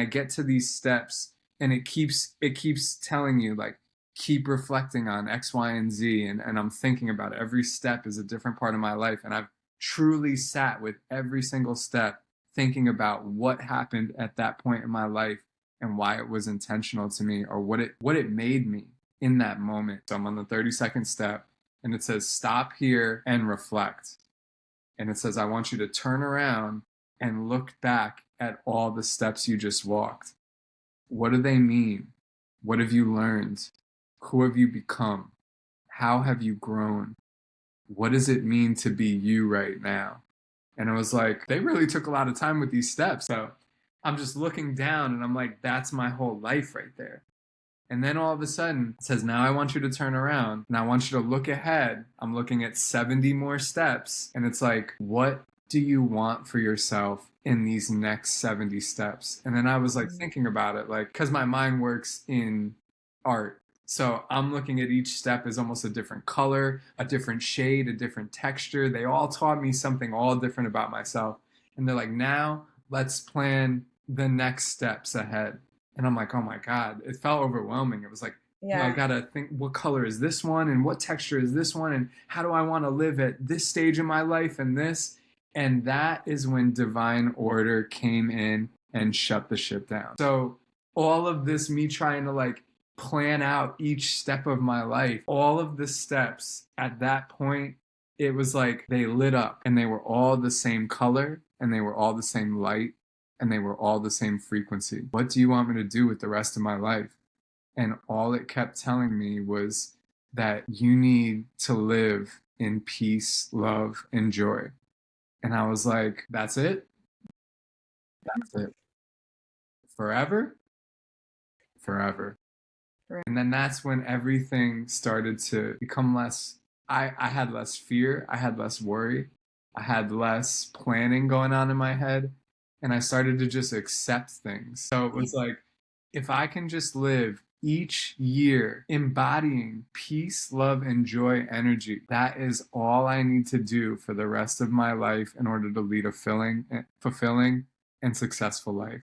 I get to these steps, and it keeps telling you, like, keep reflecting on X, Y, and Z. And I'm thinking about it. Every step is a different part of my life. And I've truly sat with every single step thinking about what happened at that point in my life and why it was intentional to me, or what it made me in that moment. So I'm on the 32nd step, and it says stop here and reflect. And it says I want you to turn around and look back at all the steps you just walked. What do they mean? What have you learned? Who have you become? How have you grown? What does it mean to be you right now? And I was like, they really took a lot of time with these steps. So I'm just looking down, and I'm like, that's my whole life right there. And then all of a sudden it says, now I want you to turn around and I want you to look ahead. I'm looking at 70 more steps. And it's like, what do you want for yourself in these next 70 steps? And then I was like thinking about it, like, because my mind works in art. So I'm looking at each step as almost a different color, a different shade, a different texture. They all taught me something all different about myself. And they're like, now let's plan the next steps ahead. And I'm like, oh my God, it felt overwhelming. It was like, I Yeah. gotta think, what color is this one? And what texture is this one? And how do I want to live at this stage in my life and this? And that is when divine order came in and shut the ship down. So all of this, me trying to like plan out each step of my life, all of the steps at that point, it was like they lit up, and they were all the same color, and they were all the same light, and they were all the same frequency. What do you want me to do with the rest of my life? And all it kept telling me was that you need to live in peace, love, and joy. And I was like, that's it? That's it. Forever? Forever. Right. And then that's when everything started to become less. I had less fear. I had less worry. I had less planning going on in my head. And I started to just accept things. So it was like, if I can just live each year embodying peace, love, and joy energy, that is all I need to do for the rest of my life in order to lead a fulfilling and successful life.